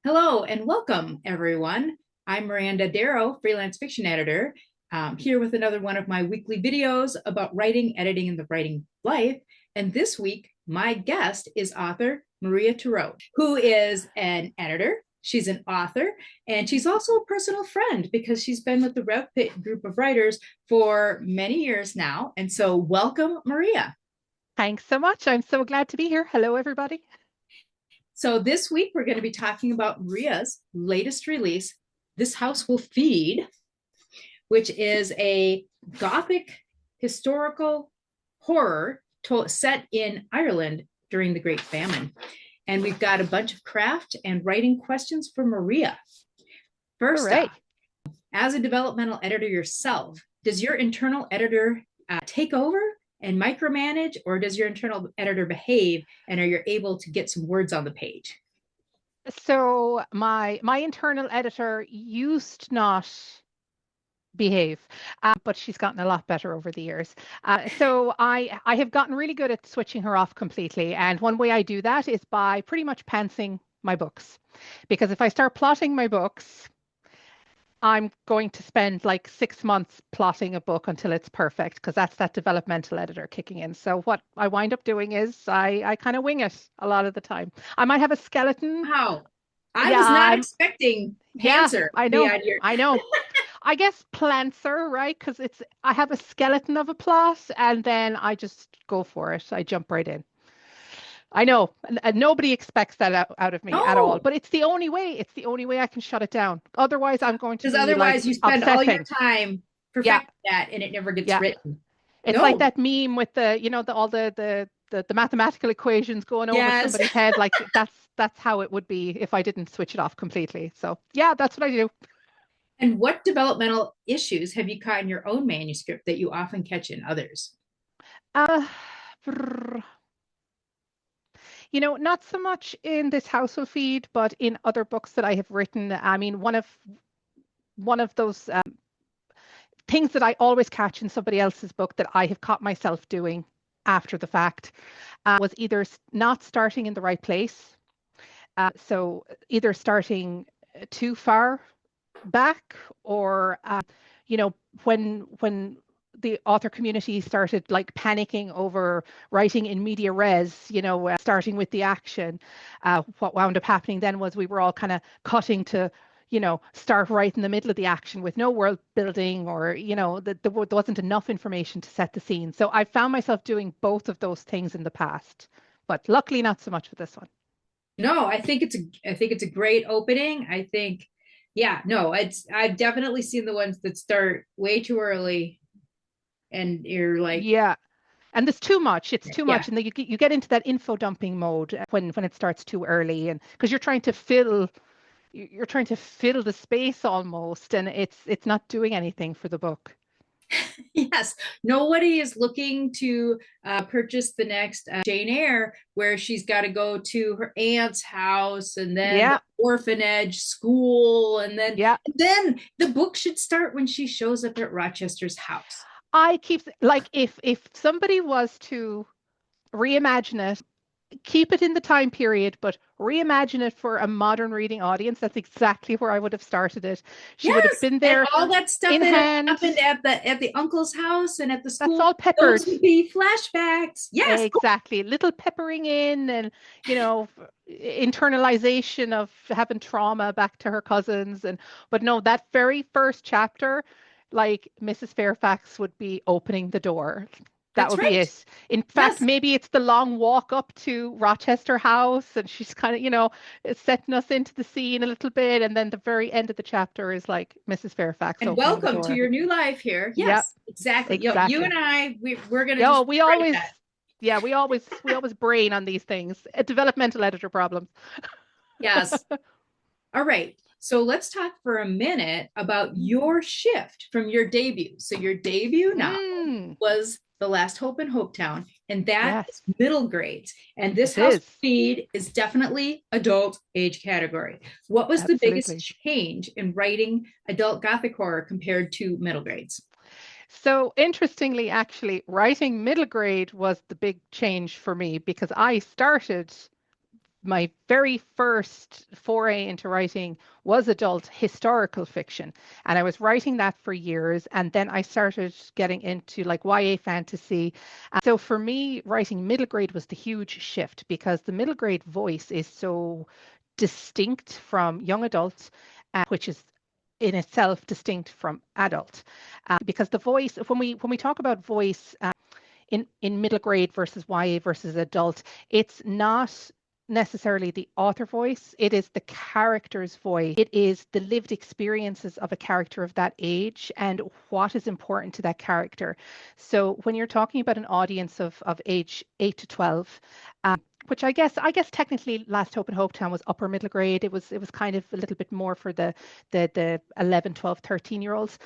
Hello and welcome, everyone. I'm Miranda Darrow, freelance fiction editor, here with another one of my weekly videos about writing, editing, and the writing life. And this week, my guest is author Maria Tureaud, who is an editor. She's an author, and she's also a personal friend because she's been with the Rev Pit group of writers for many years now. And so, welcome, Maria. Thanks so much. I'm so glad to be here. Hello, everybody. So this week we're going to be talking about Maria's latest release, This House Will Feed, which is a Gothic historical horror set in Ireland during the Great Famine. And we've got a bunch of craft and writing questions for Maria. First up, as a developmental editor yourself, does your internal editor take over and micromanage, or does your internal editor behave and are you able to get some words on the page? So my internal editor used not behave, but she's gotten a lot better over the years. So I have gotten really good at switching her off completely. And one way I do that is by pretty much pantsing my books, because if I start plotting my books, I'm going to spend like 6 months plotting a book until it's perfect, because that's that developmental editor kicking in. So what I wind up doing is I kind of wing it a lot of the time. I might have a skeleton. Wow. I Yeah, was not expecting yeah, Panzer I to be know. on your. I know. I guess Plancer, right? Because I have a skeleton of a plot and then I just go for it. I jump right in. I know, and nobody expects that out of me at all. No, But it's the only way. It's the only way I can shut it down. Otherwise, I'm going to because be like otherwise you spend all your obsessing. time Yeah, perfecting that and it never gets yeah. written. It's like No. that meme with all the mathematical equations going over Yes. somebody's head. Like that's how it would be if I didn't switch it off completely. So yeah, that's what I do. And what developmental issues have you caught in your own manuscript that you often catch in others? Uh, not so much in this household feed, but in other books that I have written. I mean, one of those things that I always catch in somebody else's book that I have caught myself doing after the fact was either not starting in the right place. So either starting too far back, or you know, when the author community started like panicking over writing in media res, starting with the action, what wound up happening then was we were all kind of cutting to, start right in the middle of the action with no world building, or, there wasn't enough information to set the scene. So I found myself doing both of those things in the past, but luckily not so much with this one. No, I think it's a great opening. I think, yeah, no, I've definitely seen the ones that start way too early and you're like, Yeah. And there's too much. It's too yeah. much, and then you get into that info dumping mode when it starts too early, and because you're trying to fill the space almost, and it's not doing anything for the book. Yes, nobody is looking to purchase the next Jane Eyre, where she's got to go to her aunt's house and then the Yeah, orphanage school, and then yeah. then the book should start when she shows up at Rochester's house. I keep like if somebody was to reimagine it, keep it in the time period, but reimagine it for a modern reading audience. That's exactly where I would have started it. She would have Yes, been and there all that stuff in that had hand. happened at the uncle's house and at the That's school, all peppered. those would be flashbacks. Yes. Exactly. Little peppering in, and, you know, internalization of having trauma back to her cousins. But no, that very first chapter, like Mrs. Fairfax would be opening the door. That That's would be right. it. In fact, Yes. maybe it's the long walk up to Rochester House, and she's kind of, setting us into the scene a little bit. And then the very end of the chapter is like Mrs. Fairfax And opening the welcome to door. your new life here. Yep, Yes, exactly. You and exactly. we're gonna Yeah, just we write always, that. yeah, we always brain on these things. Developmental editor problems. Yes. All right. So let's talk for a minute about Mm. your shift from your debut. So your debut novel Mm, was The Last Hope in Hopetown, and that is yes, middle grades. And this it house is. feed is definitely adult age category. What was the biggest Absolutely. change in writing adult gothic horror compared to middle grades? So interestingly, actually, writing middle grade was the big change for me because I started my very first foray into writing was adult historical fiction. And I was writing that for years. And then I started getting into like YA fantasy. So for me, writing middle grade was the huge shift because the middle grade voice is so distinct from young adult, which is in itself distinct from adult. Because the voice, when we talk about voice, in middle grade versus YA versus adult, it's not necessarily the author voice, it is the character's voice. It is the lived experiences of a character of that age and what is important to that character. So when you're talking about an audience of age 8 to 12, which I guess technically Last Hope in Hopetown was upper middle grade. It was kind of a little bit more for the 11, 12, 13 year olds.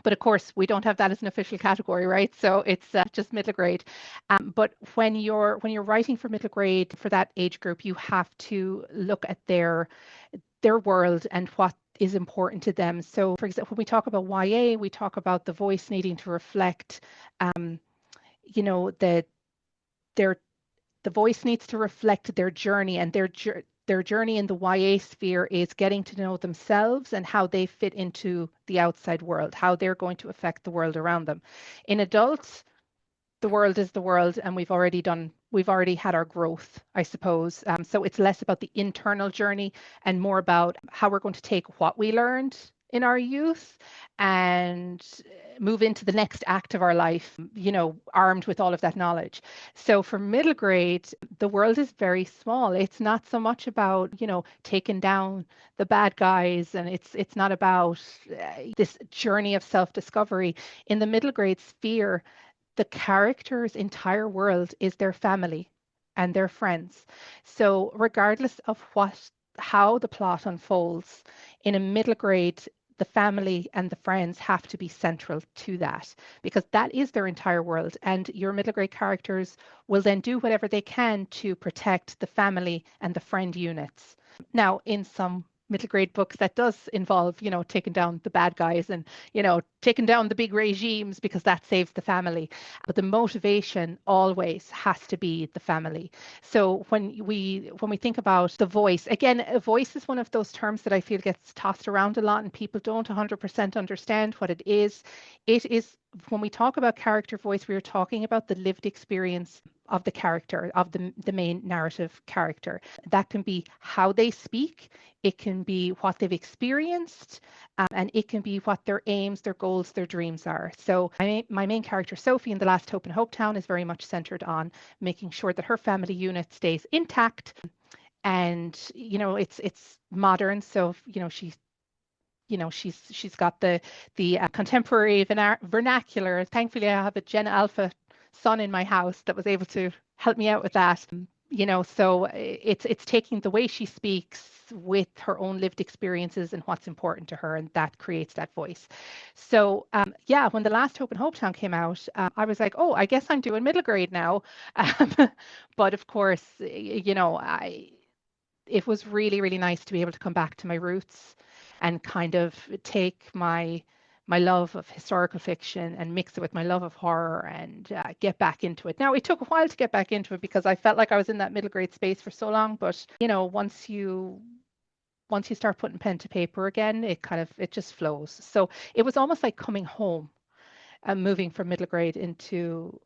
But of course, we don't have that as an official category, right? So it's just middle grade. But when you're writing for middle grade for that age group, you have to look at their world and what is important to them. So, for example, when we talk about YA, we talk about the voice needing to reflect, you know, the voice needs to reflect their journey, and their journey in the YA sphere is getting to know themselves and how they fit into the outside world, how they're going to affect the world around them. In adults, the world is the world, and we've already had our growth, I suppose. So it's less about the internal journey and more about how we're going to take what we learned in our youth and move into the next act of our life, you know, armed with all of that knowledge. So for middle grade, the world is very small. It's not so much about, you know, taking down the bad guys, and it's not about this journey of self-discovery. In the middle grade sphere, the character's entire world is their family and their friends. So regardless of how the plot unfolds, in a middle grade, the family and the friends have to be central to that because that is their entire world. And your middle grade characters will then do whatever they can to protect the family and the friend units. Now, in some middle grade books, that does involve, you know, taking down the bad guys and, you know, taking down the big regimes because that saves the family. But the motivation always has to be the family. So when we think about the voice, again, a voice is one of those terms that I feel gets tossed around a lot and people don't 100% understand what it is. It is, when we talk about character voice, we are talking about the lived experience of the character, of the main narrative character. That can be how they speak, it can be what they've experienced, and it can be what their aims, their goals, their dreams are. So my main character, Sophie, in The Last Hope in Hopetown is very much centered on making sure that her family unit stays intact. And, you know, it's modern. So, you know, she's got the contemporary vernacular. Thankfully, I have a Gen Alpha son in my house that was able to help me out with that. You know, so it's taking the way she speaks with her own lived experiences and what's important to her, and that creates that voice. So yeah, when The Last Hope in Hopetown came out, I was like, oh, I guess I'm doing middle grade now. But of course, you know, it was really, really nice to be able to come back to my roots and kind of take my love of historical fiction and mix it with my love of horror and get back into it. Now, it took a while to get back into it because I felt like I was in that middle grade space for so long. But, you know, once you start putting pen to paper again, it just flows. So it was almost like coming home and moving from middle grade into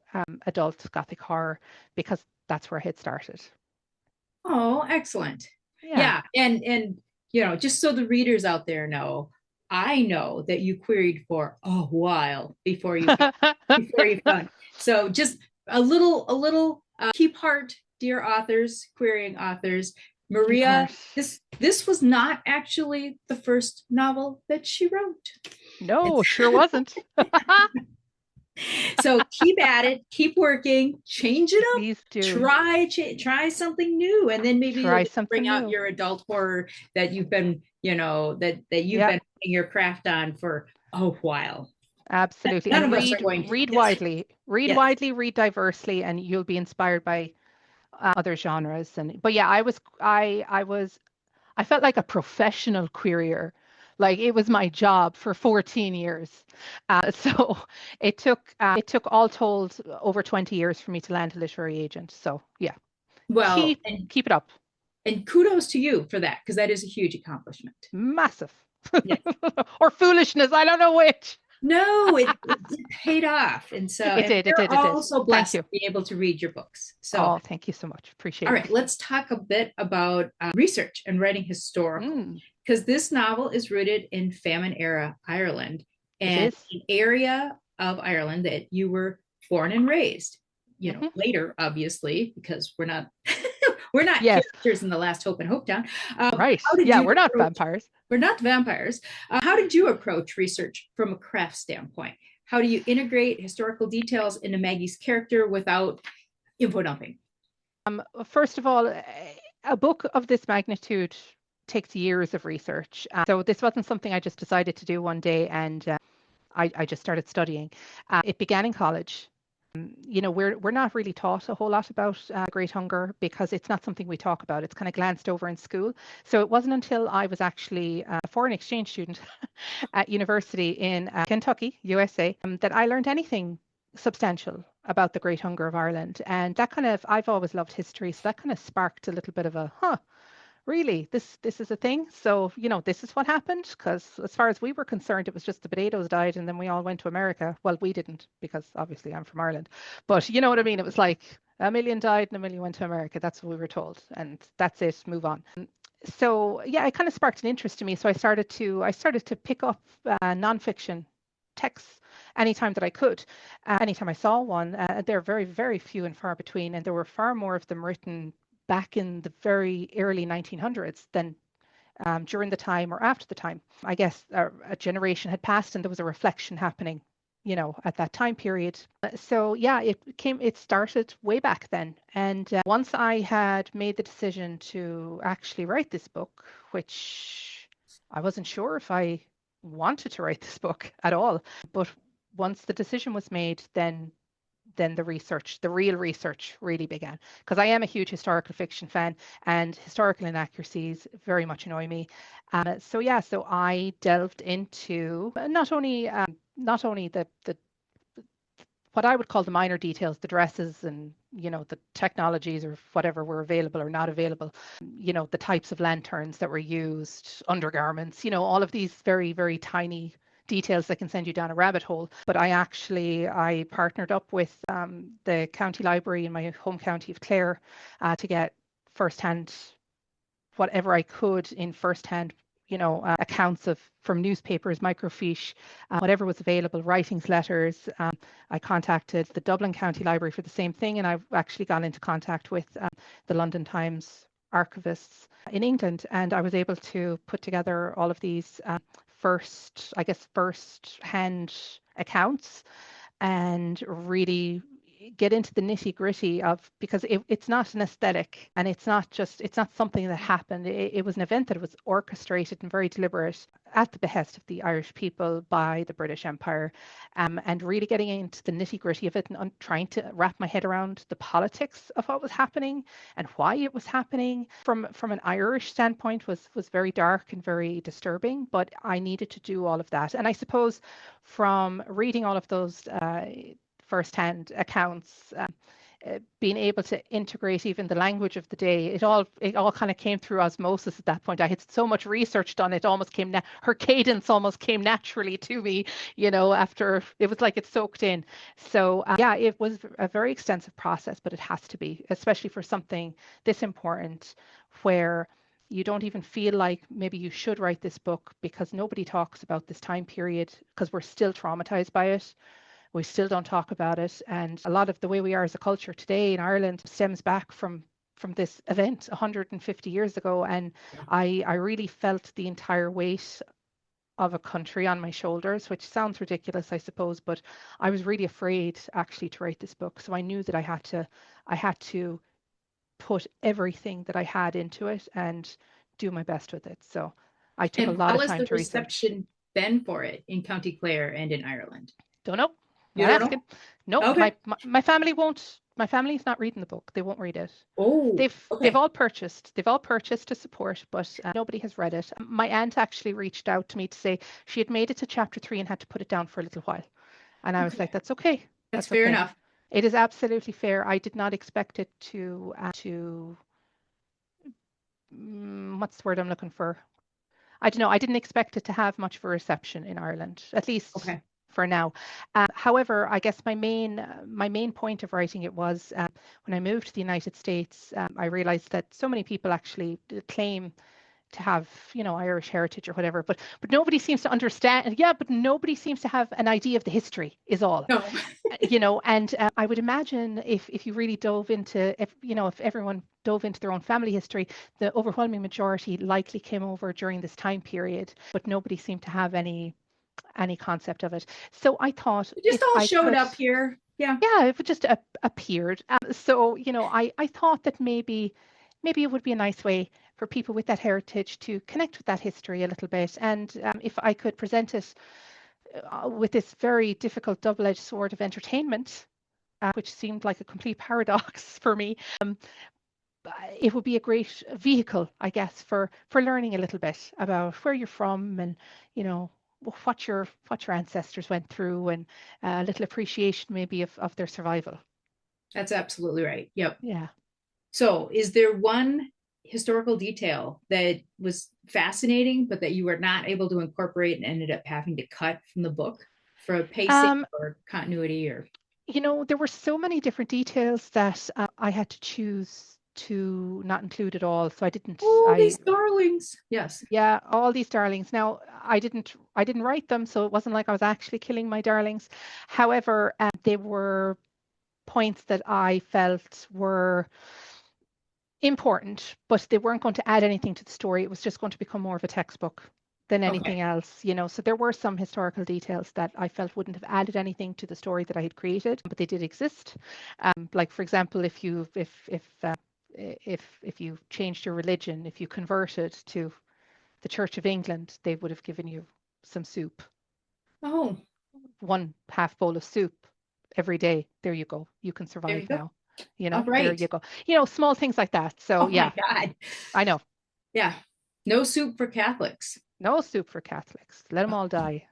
adult Gothic horror because that's where I had started. Oh, excellent. Yeah. Yeah. And you know, just so the readers out there know, I know that you queried for a while before you found. So just a little keep heart, dear authors, querying authors. Maria, this was not actually the first novel that she wrote. No, sure wasn't. So keep at it, keep working, change it up. Please do. Try something new, and then maybe you'll bring out new. your adult horror that you've been, you know, that you've been putting your craft on for a while. Absolutely. None and of us are going to. read widely, read widely, read diversely, and you'll be inspired by other genres. But yeah, I felt like a professional querier. Like it was my job for 14 years. So it took all told over 20 years for me to land a literary agent. So yeah, Well, Keep it up. and kudos to you for that, because that is a huge accomplishment. Massive. Yeah. Or foolishness, I don't know which. No, it paid off. And so, It and did. It we're did. It did. all so Thank blessed you. to be able to read your books. So, Oh, thank you so much. Appreciate all it. right, let's talk a bit about research and writing historical, because this novel is rooted in famine era Ireland, and an area of Ireland that you were born and raised. You know, later, obviously, because we're not Yes. characters in The Last Hope in Hopetown. Right. Yeah, we're not vampires. We're not vampires. How did you approach research from a craft standpoint? How do you integrate historical details into Maggie's character without info dumping? First of all, a book of this magnitude takes years of research. So this wasn't something I just decided to do one day, and I just started studying. It began in college. You know, we're not really taught a whole lot about Great Hunger because it's not something we talk about. It's kind of glanced over in school. So it wasn't until I was actually a foreign exchange student at university in Kentucky, USA, that I learned anything substantial about the Great Hunger of Ireland. And that kind of, I've always loved history, so that kind of sparked a little bit of a, really, this is a thing. So, you know, this is what happened, because as far as we were concerned, it was just the potatoes died and then we all went to America. Well, we didn't, because obviously I'm from Ireland, but you know what I mean? It was like 1 million died and 1 million went to America. That's what we were told, and that's it, move on. So yeah, it kind of sparked an interest in me. So I started to pick up nonfiction texts anytime that I could. Anytime I saw one, they're very, very few and far between, and there were far more of them written back in the very early 1900s than during the time or after the time. I guess a generation had passed and there was a reflection happening, you know, at that time period. So yeah, it started way back then. And once I had made the decision to actually write this book, which I wasn't sure if I wanted to write this book at all, but once the decision was made, then the real research really began. Because I am a huge historical fiction fan, and historical inaccuracies very much annoy me. So yeah, so I delved into not only the what I would call the minor details, the dresses and, you know, the technologies or whatever were available or not available, you know, the types of lanterns that were used, undergarments, you know, all of these very, very tiny details that can send you down a rabbit hole. But I partnered up with the county library in my home county of Clare to get firsthand whatever I could in firsthand, you know, accounts from newspapers, microfiche, whatever was available, writings, letters. I contacted the Dublin County Library for the same thing, and I've actually gone into contact with the London Times archivists in England, and I was able to put together all of these first-hand accounts and really get into the nitty gritty of, because it's not an aesthetic, and it's not something that happened. It was an event that was orchestrated and very deliberate at the behest of the Irish people by the British Empire, and really getting into the nitty gritty of it and trying to wrap my head around the politics of what was happening and why it was happening from an Irish standpoint was very dark and very disturbing. But I needed to do all of that, and I suppose from reading all of those first-hand accounts, being able to integrate even the language of the day, it all kind of came through osmosis at that point. I had so much research done, it almost came her cadence almost came naturally to me, you know, after it was like it soaked in. So yeah, it was a very extensive process, but it has to be, especially for something this important, where you don't even feel like maybe you should write this book because nobody talks about this time period, because we're still traumatized by it. We still don't talk about it. And a lot of the way we are as a culture today in Ireland stems back from this event 150 years ago. And I really felt the entire weight of a country on my shoulders, which sounds ridiculous, I suppose, but I was really afraid actually to write this book. So I knew that I had to put everything that I had into it and do my best with it. So I took a lot of time to research. How has the reception been for it in County Clare and in Ireland? Don't know. You don't know? No, okay. my family won't. My family's not reading the book. They won't read it. Oh, they've all purchased. They've all purchased to support, but nobody has read it. My aunt actually reached out to me to say she had made it to chapter 3 and had to put it down for a little while, and I was like, "That's okay. That's fair enough. It is absolutely fair. I did not expect it what's the word I'm looking for? I don't know. I didn't expect it to have much of a reception in Ireland, at least Okay. for now. However, I guess my main point of writing it was when I moved to the United States, I realized that so many people actually claim to have, Irish heritage or whatever, but nobody seems to understand. Yeah, but nobody seems to have an idea of the history, is all. No. And I would imagine if you really dove into, if everyone dove into their own family history, the overwhelming majority likely came over during this time period, but nobody seemed to have any concept of it. So I thought It just if all I showed could, up here. Yeah. yeah, if it just appeared. So I thought that maybe it would be a nice way for people with that heritage to connect with that history a little bit. And if I could present it with this very difficult double-edged sword of entertainment, which seemed like a complete paradox for me, it would be a great vehicle, I guess, for learning a little bit about where you're from and what your ancestors went through, and a little appreciation maybe of their survival. That's absolutely right. Yep. Yeah. So, is there one historical detail that was fascinating, but that you were not able to incorporate and ended up having to cut from the book for pacing Um, or continuity or? there were so many different details that I had to choose to not include at all. So I didn't. Oh, I these darlings. Yes. Yeah, all these darlings. Now, I didn't write them, so it wasn't like I was actually killing my darlings. However, they were points that I felt were important, but they weren't going to add anything to the story. It was just going to become more of a textbook than Okay. anything else. So there were some historical details that I felt wouldn't have added anything to the story that I had created, but they did exist. Like for example, if you changed your religion, if you converted to the Church of England, they would have given you some soup, Oh, one half bowl of soup every day. There you go. You can there you survive go. now. All There right. you go. Small things like that. So Oh my yeah, God. I know. Yeah. No soup for Catholics. No soup for Catholics. Let them all die.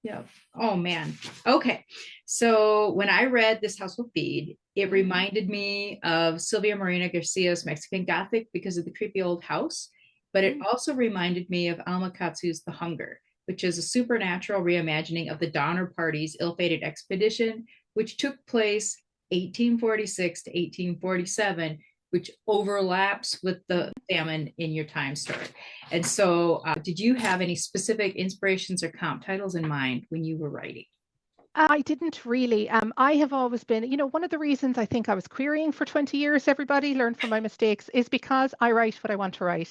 Yeah. Oh man. Okay. So when I read This House Will Feed, it Mm, reminded me of Sylvia Morena Garcia's Mexican Gothic because of the creepy old house. But it mm. also reminded me of Alma Katsu's The Hunger, which is a supernatural reimagining of the Donner Party's ill-fated expedition, which took place 1846 to 1847, which overlaps with the famine in your time story. And so, did you have any specific inspirations or comp titles in mind when you were writing? I didn't really. I have always been, one of the reasons I think I was querying for 20 years, everybody learned from my mistakes, is because I write what I want to write.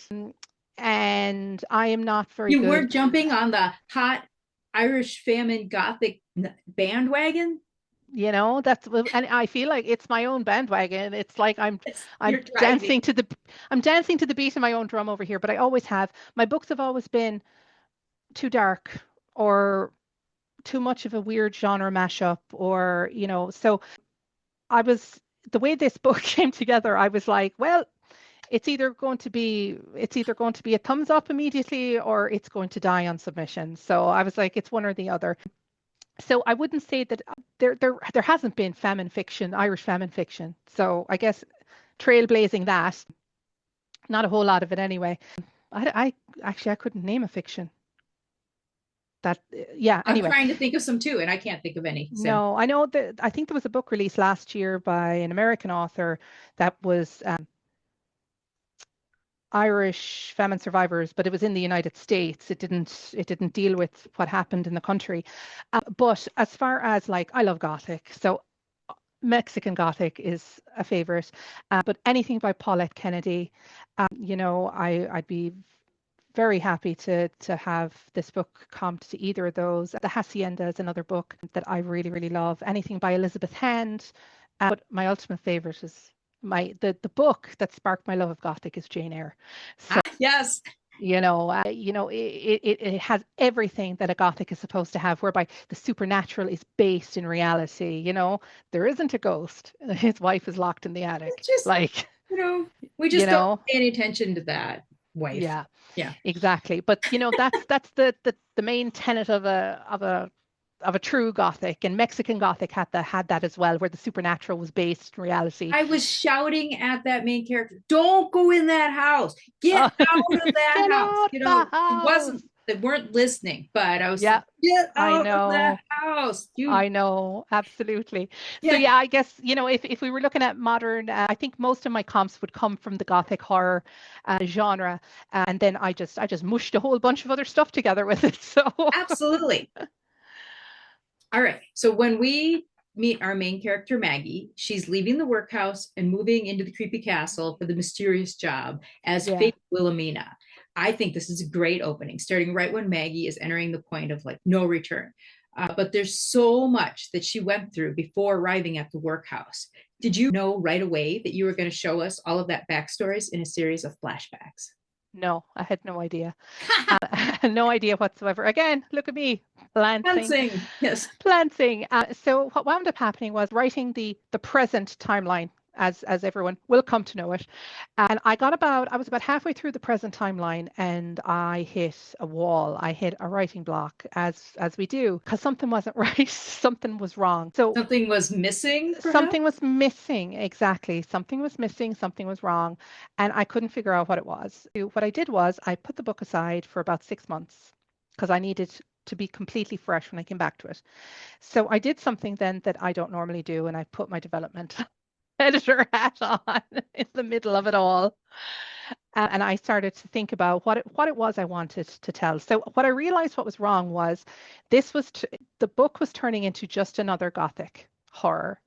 And I am not very You were good. jumping on the hot Irish famine Gothic bandwagon. And I feel like it's my own bandwagon. It's like i'm You're i'm driving. dancing to the I'm dancing to the beat of my own drum over here, but I always have. My books have always been too dark, or too much of a weird genre mashup, or so I was the way this book came together, I was like, well, it's either going to be a thumbs up immediately, or it's going to die on submission. So I was like, it's one or the other. So I wouldn't say that there hasn't been famine fiction, Irish famine fiction. So I guess trailblazing that, not a whole lot of it anyway. I actually I couldn't name a fiction that, yeah, I'm anyway. trying to think of some too, and I can't think of any. So, No, I know that I think there was a book released last year by an American author that was Irish famine survivors, but it was in the United States. It didn't deal with what happened in the country. But as far as, like, I love Gothic, so Mexican Gothic is a favorite. But anything by Paulette Kennedy, I'd be very happy to have this book comped to either of those. The Hacienda is another book that I really, really love. Anything by Elizabeth Hand. But my ultimate favorite is the book that sparked my love of Gothic is Jane Eyre. So yes. it has everything that a Gothic is supposed to have, whereby the supernatural is based in reality. There isn't a ghost. His wife is locked in the attic. It's just, Like, we you just don't know, pay any attention to that wife. yeah, Yeah. exactly. But that's the main tenet of a a true Gothic, and Mexican Gothic had that as well, where the supernatural was based in reality. I was shouting at that main character, "Don't go in that house! Get Oh, out of that get house!" out You the know, house. they weren't listening, but I was Yeah, like, "Get I out of that know. house!" I know, absolutely. So Yeah, yeah, I guess, if we were looking at modern, I think most of my comps would come from the Gothic horror genre, and then I just mushed a whole bunch of other stuff together with it. So absolutely. All right. So when we meet our main character, Maggie, she's leaving the workhouse and moving into the creepy castle for the mysterious job as yeah, Fate Wilhelmina. I think this is a great opening, starting right when Maggie is entering the point of like no return. But there's so much that she went through before arriving at the workhouse. Did you know right away that you were going to show us all of that backstories in a series of flashbacks? no, I had no idea. No idea whatsoever. Again, look at me, lancing. Dancing. Yes. Planting. So what wound up happening was writing the present timeline, as everyone will come to know it. And I was about halfway through the present timeline, and I hit a wall. I hit a writing block, as we do, because something wasn't right. Something was wrong. So Something was missing, perhaps? something was missing. Exactly. Something was missing. Something was wrong. And I couldn't figure out what it was. So what I did was I put the book aside for about 6 months because I needed to be completely fresh when I came back to it. So I did something then that I don't normally do, and I put my developmental editor hat on in the middle of it all. And I started to think about what it was I wanted to tell. So what I realized what was wrong was the book was turning into just another Gothic horror,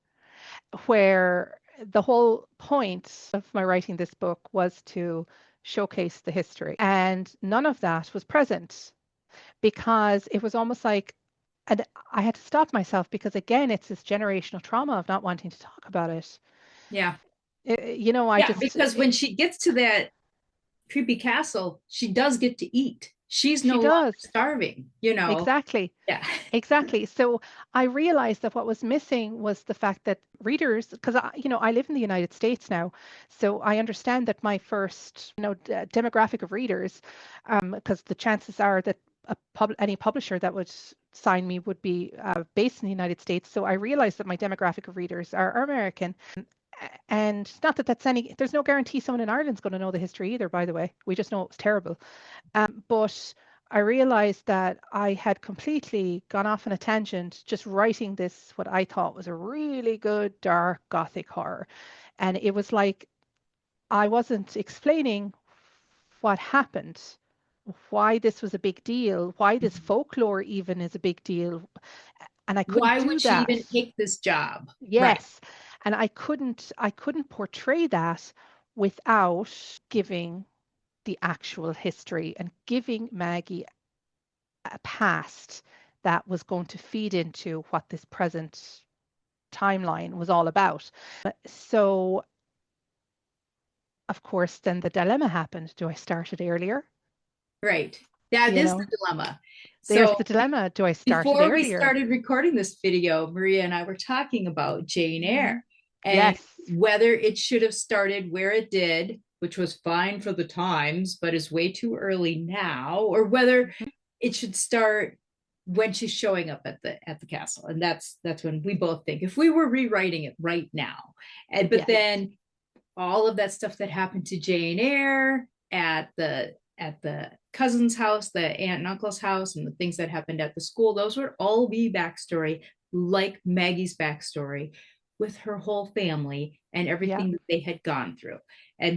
where the whole point of my writing this book was to showcase the history. And none of that was present because it was almost like, and I had to stop myself because again, it's this generational trauma of not wanting to talk about it. Yeah. I Yeah, just, because when she gets to that creepy castle, she does get to eat. She's she no longer does. starving. Exactly. Yeah. Exactly. So I realized that what was missing was the fact that readers, because I live in the United States now, so I understand that my first, demographic of readers, because the chances are that any publisher that would sign me would be based in the United States. So I realized that my demographic of readers are American. And not that there's no guarantee someone in Ireland's going to know the history either, by the way. We just know it was terrible. But I realized that I had completely gone off on a tangent just writing this, what I thought was a really good dark Gothic horror. And it was like I wasn't explaining what happened, why this was a big deal, why this folklore even is a big deal. And I couldn't Why do would she that. even take this job? Right. Yes. And I couldn't portray that without giving the actual history and giving Maggie a past that was going to feed into what this present timeline was all about. So, of course, then the dilemma happened. Do I start it earlier? Right. That You is know, the dilemma. there's So the dilemma. Do I start it before we earlier? started recording this video, Maria and I were talking about Jane Hmm. Eyre and Yes. whether it should have started where it did, which was fine for the times, but is way too early now, or whether Mhm. it should start when she's showing up at the castle. And that's when we both think if we were rewriting it right now. And but Yes. then all of that stuff that happened to Jane Eyre at the cousin's house, the aunt and uncle's house, and the things that happened at the school, those would all be backstory, like Maggie's backstory with her whole family and Yeah. everything that they had gone through. And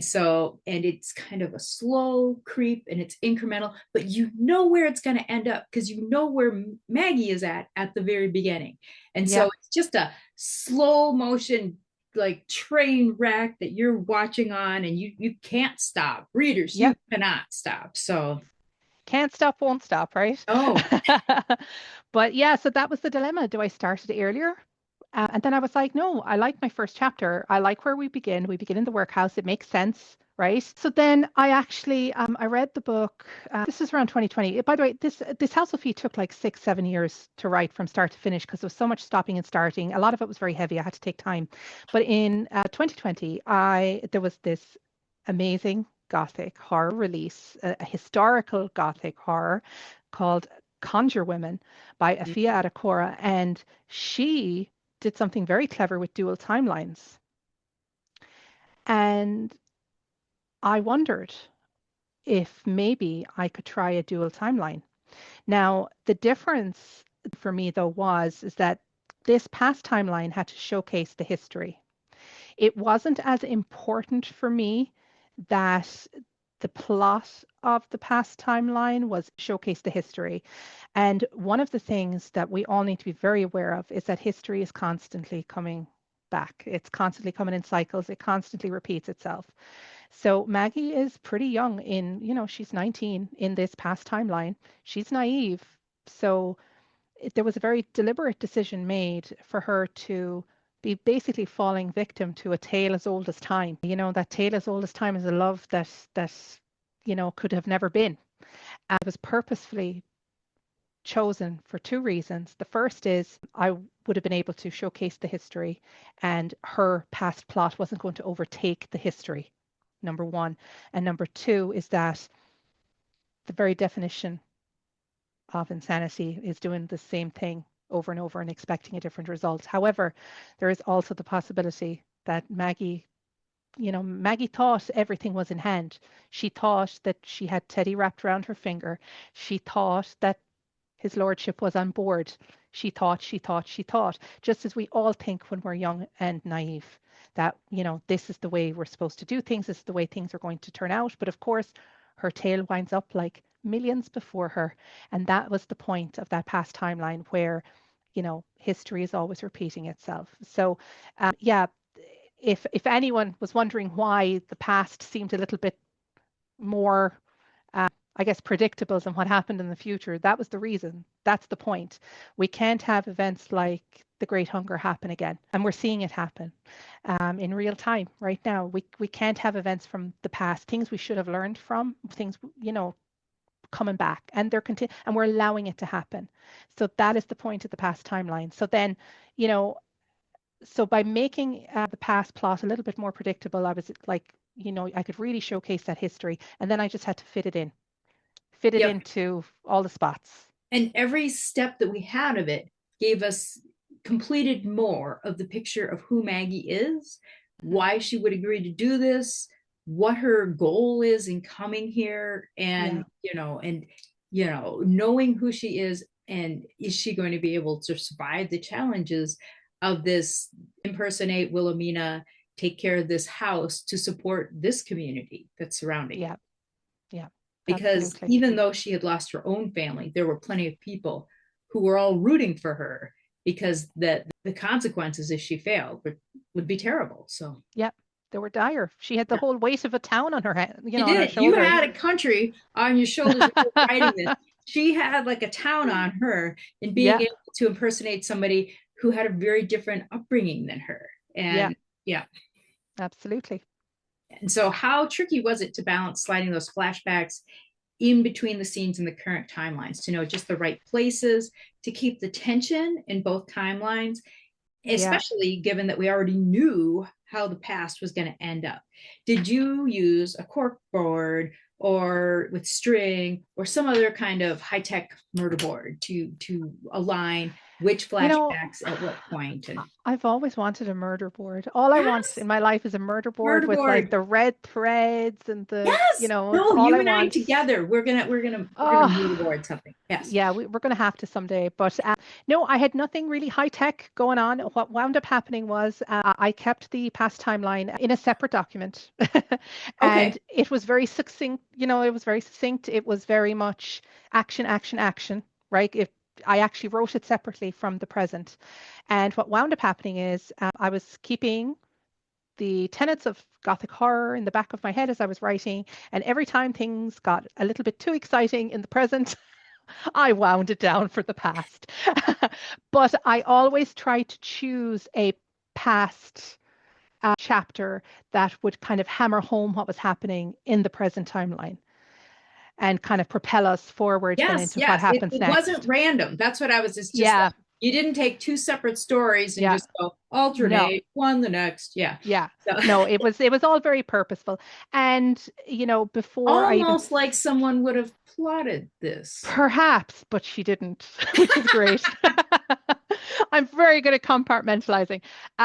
it's kind of a slow creep and it's incremental, but you know where it's going to end up because you know where Maggie is at the very beginning. And Yeah. so it's just a slow motion like train wreck that you're watching on and you can't stop. Readers, Yeah. you cannot stop. So Can't stop, won't stop, right? oh But yeah, so that was the dilemma. Do I start it earlier? And then I was like, no, I like my first chapter. I like where we begin. We begin in the workhouse. It makes sense, right? So then I actually I read the book. This is around 2020. By the way, this House of Fee took like 6, 7 years to write from start to finish because there was so much stopping and starting. A lot of it was very heavy. I had to take time. But in 2020, there was this amazing Gothic horror release, a historical Gothic horror called Conjure Women by Afia Adekora, and she did something very clever with dual timelines. And I wondered if maybe I could try a dual timeline. Now, the difference for me though is that this past timeline had to showcase the history. It wasn't as important for me that the plot of the past timeline was showcase the history. And one of the things that we all need to be very aware of is that history is constantly coming back. It's constantly coming in cycles. It constantly repeats itself. So Maggie is pretty young she's 19 in this past timeline. She's naive. So there was a very deliberate decision made for her to be basically falling victim to a tale as old as time. That tale as old as time is a love that could have never been. And it was purposefully chosen for two reasons. The first is I would have been able to showcase the history, and her past plot wasn't going to overtake the history, number one. And number two is that the very definition of insanity is doing the same thing over and over and expecting a different result. However, there is also the possibility that Maggie thought everything was in hand. She thought that she had Teddy wrapped around her finger. She thought that his lordship was on board. She thought, just as we all think when we're young and naive, that, this is the way we're supposed to do things, this is the way things are going to turn out. But of course, her tale winds up like millions before her. And that was the point of that past timeline where, history is always repeating itself. So, yeah, if anyone was wondering why the past seemed a little bit more I guess, predictable than what happened in the future. That was the reason. That's the point. We can't have events like the Great Hunger happen again. And we're seeing it happen in real time right now. We can't have events from the past, things we should have learned from, things, coming back. And and we're allowing it to happen. So that is the point of the past timeline. So then, so by making the past plot a little bit more predictable, I was like, I could really showcase that history. And then I just had to fit it into all the spots. And every step that we had of it gave us completed more of the picture of who Maggie is, why she would agree to do this, what her goal is in coming here, and knowing who she is, and is she going to be able to survive the challenges of this, impersonate Wilhelmina, take care of this house to support this community that's surrounding. Yeah. Because absolutely. Even though she had lost her own family, there were plenty of people who were all rooting for her, because the consequences if she failed would be terrible. So they were dire. She had the whole weight of a town on her head, on her shoulders. You had a country on your shoulders fighting this. She had like a town on her, and being able to impersonate somebody who had a very different upbringing than her. And absolutely. And so how tricky was it to balance sliding those flashbacks in between the scenes in the current timelines, to know just the right places to keep the tension in both timelines, especially given that we already knew how the past was going to end up? Did you use a cork board or with string or some other kind of high-tech murder board to align which flashbacks at what point? And I've always wanted a murder board. All I want in my life is a murder board with like the red threads and the all you and I together we're gonna murder board something. We're gonna have to someday. But no, I had nothing really high tech going on. What wound up happening was I kept the past timeline in a separate document, and it was very succinct. It was very much action, right? I actually wrote it separately from the present. And what wound up happening is I was keeping the tenets of Gothic horror in the back of my head as I was writing. And every time things got a little bit too exciting in the present, I wound it down for the past. But I always try to choose a past chapter that would kind of hammer home what was happening in the present timeline and kind of propel us forward into what happens next. It wasn't random. That's what I was just You didn't take two separate stories and Yeah. just go No. alternate one the next. Yeah. Yeah. So No, it was all very purposeful. And before I even almost like someone would have plotted this. perhaps, but she didn't, which is great. I'm very good at compartmentalizing.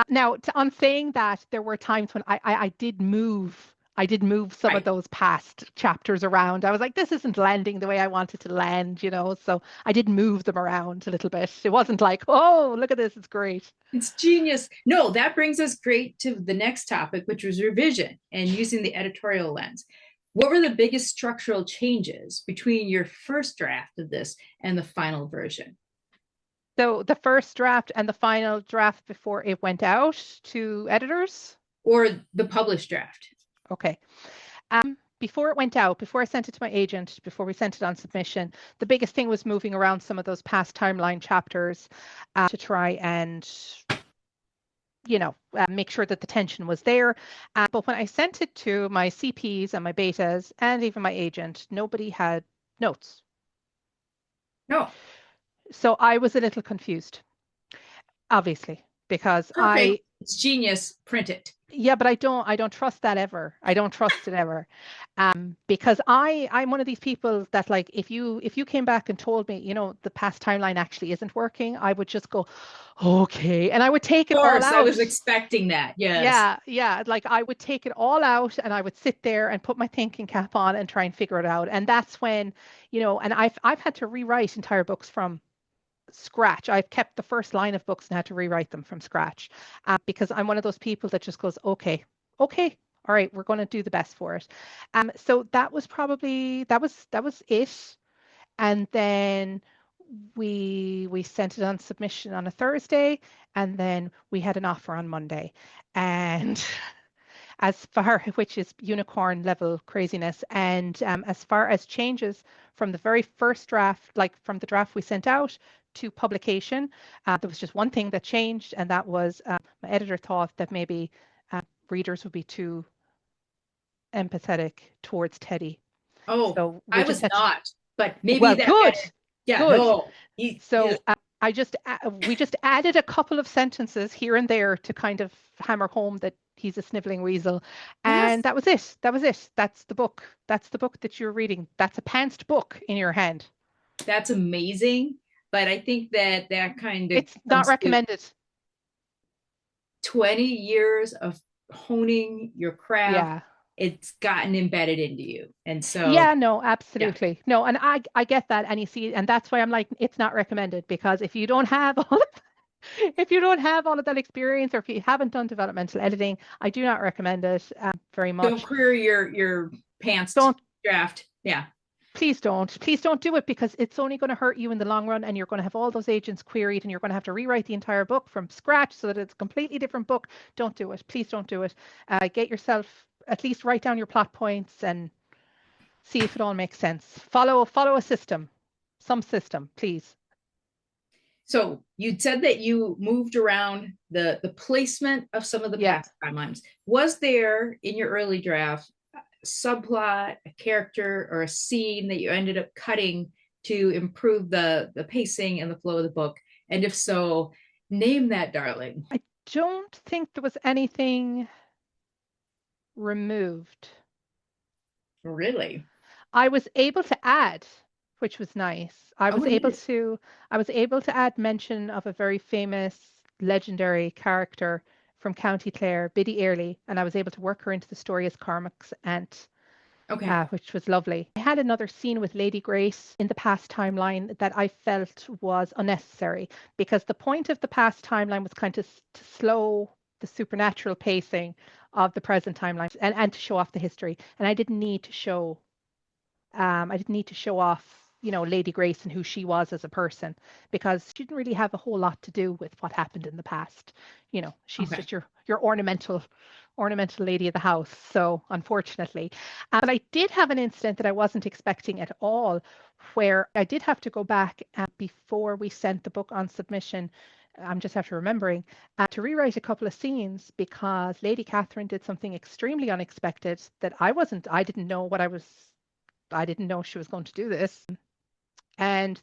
Now, on saying that, there were times when I did move. I did move some of Right. those past chapters around. I was like, this isn't landing the way I wanted to land. So I did move them around a little bit. It wasn't like, oh, look at this, it's great. It's genius. No, that brings us great to the next topic, which was revision and using the editorial lens. What were the biggest structural changes between your first draft of this and the final version? So the first draft and the final draft before it went out to editors. Or the published draft? Okay. Before it went out, before I sent it to my agent, before we sent it on submission, the biggest thing was moving around some of those past timeline chapters to try and, make sure that the tension was there. But when I sent it to my CPs and my betas and even my agent, nobody had notes. No. So I was a little confused, obviously, because Perfect. It's genius. Print it. yeah, but I don't trust that ever. I don't trust it ever. Because I'm one of these people that, like, if you came back and told me, the past timeline actually isn't working, I would just go, okay, and I would take it Of all course, I out. was expecting that. Yes. Yeah, like I would take it all out and I would sit there and put my thinking cap on and try and figure it out. And that's when, and I've had to rewrite entire books from scratch. I've kept the first line of books and had to rewrite them from scratch because I'm one of those people that just goes, okay, all right, we're going to do the best for it. So that was probably that was it. And then we sent it on submission on a Thursday, and then we had an offer on Monday. And as far which is unicorn level craziness. And as far as changes from the very first draft, like from the draft we sent out to publication, there was just one thing that changed, and that was my editor thought that maybe readers would be too empathetic towards Teddy. Oh, So we I just was had to, not, but maybe well, that. good, Yeah. good. No. So we just added a couple of sentences here and there to kind of hammer home that he's a sniveling weasel, and Yes. that was it. That was it. That's the book. That's the book that you're reading. That's a pantsed book in your hand. That's amazing. But I think that kind of It's not comes to recommended. 20 years of honing your craft. Yeah. It's gotten embedded into you. And so, Yeah, no, yeah. absolutely. No, and I get that, and you see, and that's why I'm like, it's not recommended, because if you don't have all of if you don't have all of that experience, or if you haven't done developmental editing, I do not recommend it very Don't much. query your pants Don't draft. Yeah. please don't do it, because it's only going to hurt you in the long run, and you're going to have all those agents queried, and you're going to have to rewrite the entire book from scratch so that it's a completely different book. Don't do it. Please don't do it. Get yourself, at least write down your plot points and see if it all makes sense. Follow a system, some system, please. So you said that you moved around the placement of some of the Yeah. past timelines. Was there in your early draft a subplot, a character, or a scene that you ended up cutting to improve the pacing and the flow of the book? And if so, name that, darling. I don't think there was anything removed. Really? I was able to add, which was nice. I Oh, was able nice. to I was able to add mention of a very famous legendary character from County Clare, Biddy Early, and I was able to work her into the story as Cormac's aunt, Okay. which was lovely. I had another scene with Lady Grace in the past timeline that I felt was unnecessary, because the point of the past timeline was kind of to slow the supernatural pacing of the present timeline, and to show off the history. And I didn't need to show off, Lady Grace and who she was as a person, because she didn't really have a whole lot to do with what happened in the past. She's Okay. just your ornamental lady of the house. So unfortunately, but I did have an incident that I wasn't expecting at all, where I did have to go back before we sent the book on submission. I'm just after remembering to rewrite a couple of scenes, because Lady Catherine did something extremely unexpected that I didn't know I didn't know she was going to do this. And,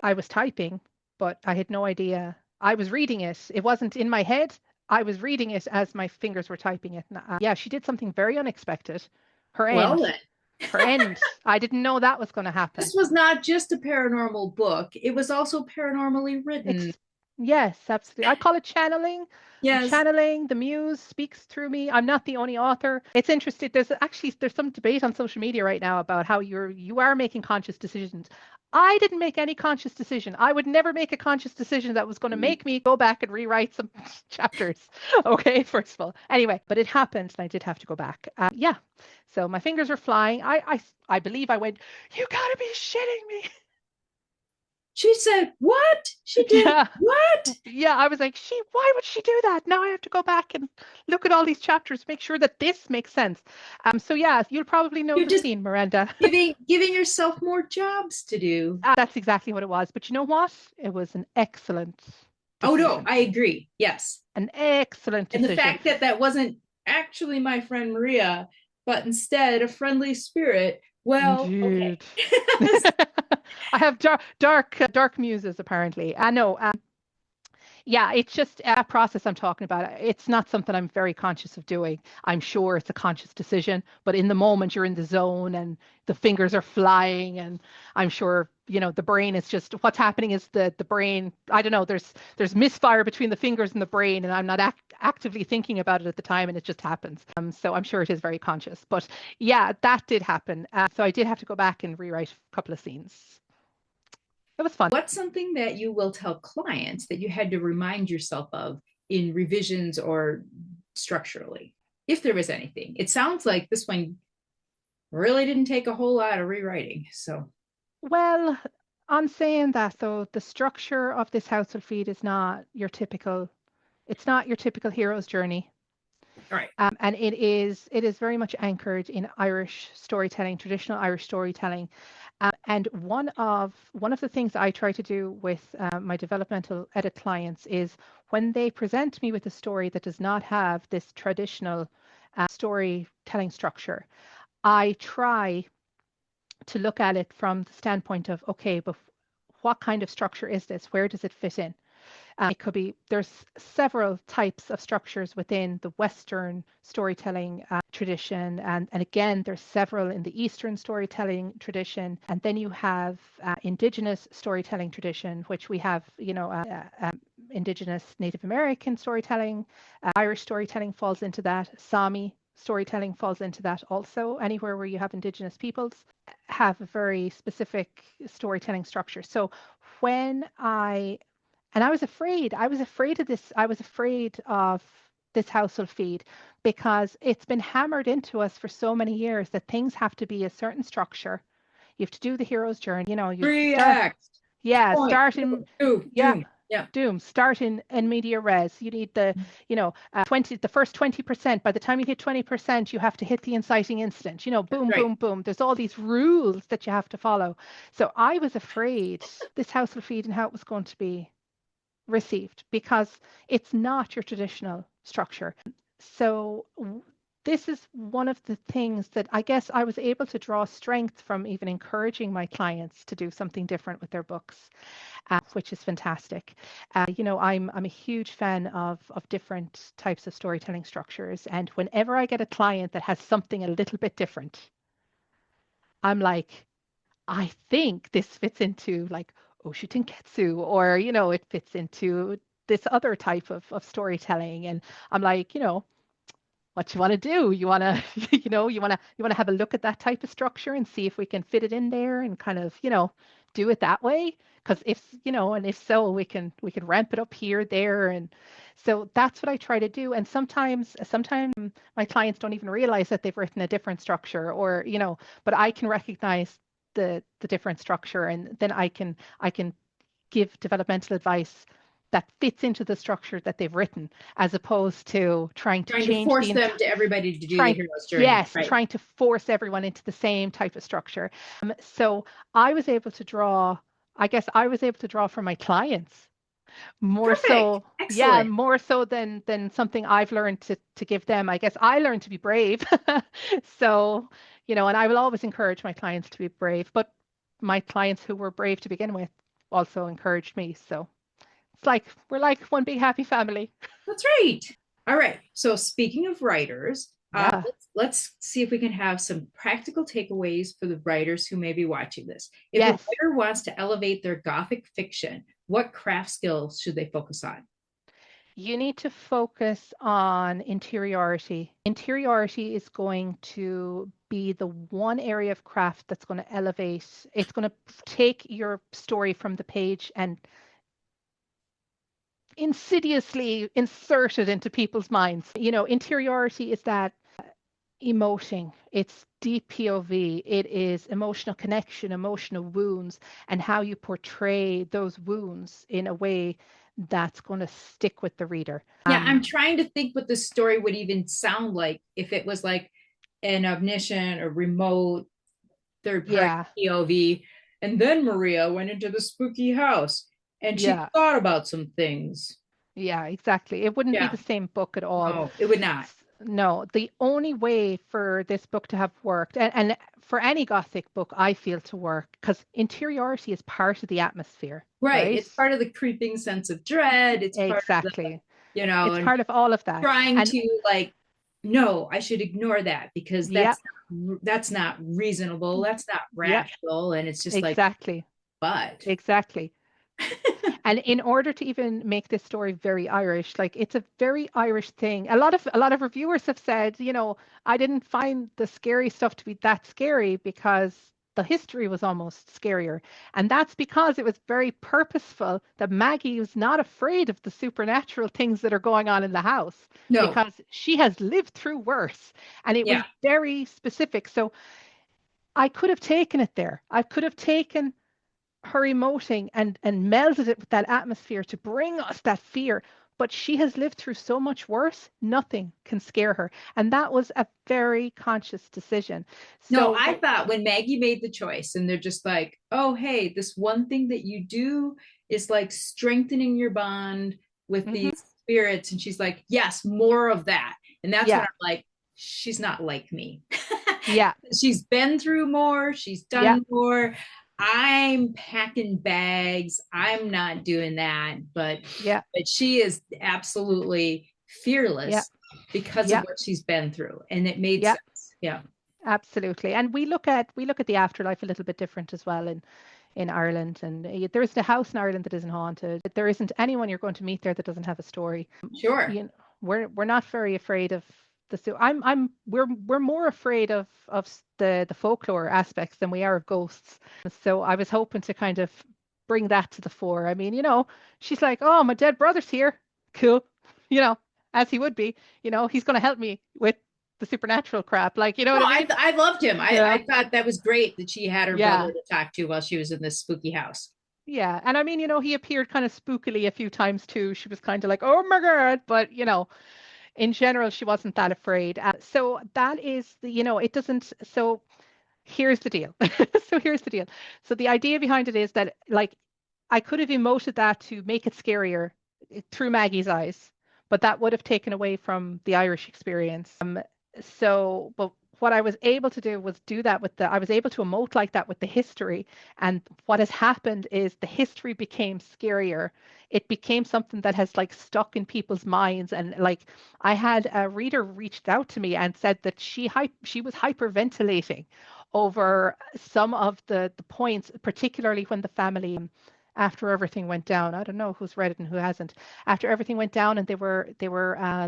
I was typing but I had no idea. I was reading it. It wasn't in my head. I was reading it as my fingers were typing it. And, yeah, she did something very unexpected. Her Well end. then, Her end. I didn't know that was going to happen. this was not just a paranormal book. It was also paranormally written. Yes, absolutely. I call it channeling. I'm Yes. channeling. The muse speaks through me. I'm not the only author. It's interesting. There's some debate on social media right now about how you are making conscious decisions. I didn't make any conscious decision. I would never make a conscious decision that was going to make me go back and rewrite some chapters. Okay, first of all. Anyway, but it happened, and I did have to go back. Yeah. So my fingers were flying. I believe I went. You gotta be shitting me. She said, what? She did Yeah. what? Yeah, I was like, why would she do that? Now I have to go back and look at all these chapters, make sure that this makes sense. So yeah, you'll probably know You're the just scene, Miranda. giving yourself more jobs to do. That's exactly what it was. But you know what? It was an excellent Oh no, decision. I agree. Yes. An excellent And the decision. fact that that wasn't actually my friend Maria, but instead a friendly spirit. Well, okay. Indeed. I have dark muses apparently. I know. Yeah, it's just a process I'm talking about. It's not something I'm very conscious of doing. I'm sure it's a conscious decision, but in the moment you're in the zone and the fingers are flying, and I'm sure, the brain is just what's happening is the brain, I don't know, there's misfire between the fingers and the brain, and I'm not actively thinking about it at the time, and it just happens. So I'm sure it is very conscious. But yeah, that did happen. So I did have to go back and rewrite a couple of scenes. It was fun. What's something that you will tell clients that you had to remind yourself of in revisions or structurally, if there was anything? It sounds like this one really didn't take a whole lot of rewriting. So, Well, on saying that though, the structure of this household feed is not your typical, it's not your typical hero's journey. all right. And it is very much anchored in Irish storytelling, traditional Irish storytelling. And one of the things I try to do with my developmental edit clients is when they present me with a story that does not have this traditional storytelling structure, I try to look at it from the standpoint of, okay, but what kind of structure is this? Where does it fit in? It could be, there's several types of structures within the Western storytelling tradition. And again, there's several in the Eastern storytelling tradition. And then you have Indigenous storytelling tradition, which we have, Indigenous Native American storytelling. Irish storytelling falls into that. Sami storytelling falls into that also. Anywhere where you have Indigenous peoples have a very specific storytelling structure. So when I was afraid. I was afraid of this. I was afraid of this household feed because it's been hammered into us for so many years that things have to be a certain structure. You have to do the hero's journey. You Three start, acts, yeah, point, start in, yeah, doom. Yeah. doom. Start in media res. You need the, 20, the first 20%. By the time you hit 20%, you have to hit the inciting incident. Boom, Right. boom, boom. There's all these rules that you have to follow. So I was afraid this household feed and how it was going to be received because it's not your traditional structure. So this is one of the things that I guess I was able to draw strength from, even encouraging my clients to do something different with their books, which is fantastic. I'm a huge fan of different types of storytelling structures, and whenever I get a client that has something a little bit different, I'm like, I think this fits into like Oshitenketsu, or it fits into this other type of storytelling. And I'm like, what you want to do? You want to, you want to have a look at that type of structure and see if we can fit it in there and kind of, do it that way. Because if so, we can ramp it up here, there, and so that's what I try to do. And sometimes my clients don't even realize that they've written a different structure, or but I can recognize the different structure, and then I can give developmental advice that fits into the structure that they've written, as opposed to trying to Trying to change force them to everybody to do the trying hero's journey. yes, Right. trying to force everyone into the same type of structure. So I was able to draw, I guess I was able to draw for my clients more Perfect. so, yeah, Excellent. more so than something I've learned to give them. I guess I learned to be brave. So, and I will always encourage my clients to be brave, but my clients who were brave to begin with also encouraged me. So it's like we're like one big happy family. That's right. All right. So speaking of writers, Yeah. let's see if we can have some practical takeaways for the writers who may be watching this. If a Yes. writer wants to elevate their Gothic fiction, what craft skills should they focus on? You need to focus on interiority. Interiority is going to be the one area of craft that's going to elevate. It's going to take your story from the page and insidiously insert it into people's minds. You know, interiority is that emoting, it's deep POV, it is emotional connection, emotional wounds, and how you portray those wounds in a way that's going to stick with the reader. Yeah, I'm trying to think what the story would even sound like if it was like an omniscient or remote third party Yeah, POV. And then Maria went into the spooky house and she yeah, thought about some things. yeah, exactly. It wouldn't be Yeah, the same book at all. no, it would not. No, the only way for this book to have worked, and for any Gothic book, I feel to work, because interiority is part of the atmosphere, Right. right? It's part of the creeping sense of dread. It's part of the, Exactly. It's and part of all of that. trying And to like, no, I should ignore that because yeah, that's not reasonable. That's not yeah, rational. And it's just like, exactly. but Exactly. And in order to even make this story very Irish, like it's a very Irish thing. A lot of reviewers have said, I didn't find the scary stuff to be that scary because the history was almost scarier. And that's because it was very purposeful that Maggie was not afraid of the supernatural things that are going on in the house no, because she has lived through worse. And it was yeah. very specific. So I could have taken it there. I could have taken her emoting and melded it with that atmosphere to bring us that fear. But she has lived through so much worse, nothing can scare her. And that was a very conscious decision. No, So, I thought when Maggie made the choice and they're just like, oh, hey, this one thing that you do is like strengthening your bond with these mhm, spirits. And she's like, yes, more of that. And that's when yeah, I'm like, she's not like me. yeah, She's been through more, she's yeah, done more. I'm packing bags. I'm not doing that, yeah, but she is absolutely yeah, fearless because of yeah, what she's been through. And it made yeah, sense. Yeah. absolutely. And we look at the afterlife a little bit different as well in Ireland. And there isn't a house in Ireland that isn't haunted. There isn't anyone you're going to meet there that doesn't have a story. Sure. You know, we're not very afraid of we're more afraid of the folklore aspects than we are of ghosts. So I was hoping to kind of bring that to the fore. I mean, she's like, oh, my dead brother's here. Cool. You know, as he would be, he's going to help me with the supernatural crap. Like, you know No, what I mean? I loved him. Yeah. I thought that was great that she had her brother Yeah. to talk to while she was in this spooky house. Yeah. And I mean, he appeared kind of spookily a few times too. She was kind of like, oh my God. But, in general, she wasn't that afraid. So that is it doesn't. So here's the deal. So here's the deal. So the idea behind it is that, like, I could have emoted that to make it scarier through Maggie's eyes, but that would have taken away from the Irish experience. But what I was able to do was do that I was able to emote like that with the history. And what has happened is the history became scarier. It became something that has like stuck in people's minds. And like I had a reader reached out to me and said that she was hyperventilating over some of the points, particularly when the family after everything went down. I don't know who's read it and who hasn't. After everything went down and they were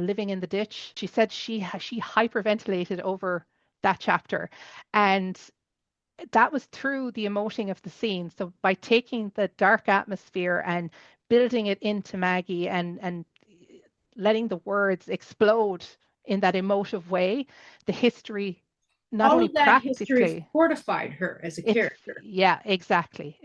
living in the ditch, she said she hyperventilated over that chapter, and that was through the emoting of the scene. So by taking the dark atmosphere and building it into Maggie and letting the words explode in that emotive way, the history not All only of that history practically fortified her as a it's character. yeah, exactly.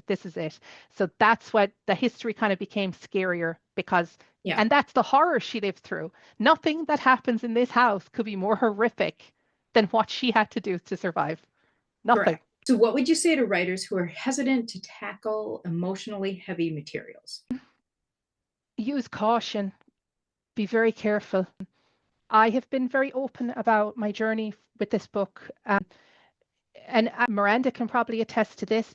This is it. So that's what the history kind of became scarier because, Yeah, and that's the horror she lived through. Nothing that happens in this house could be more horrific than what she had to do to survive. Nothing. correct. So, what would you say to writers who are hesitant to tackle emotionally heavy materials? Use caution. Be very careful. I have been very open about my journey with this book. and Miranda can probably attest to this.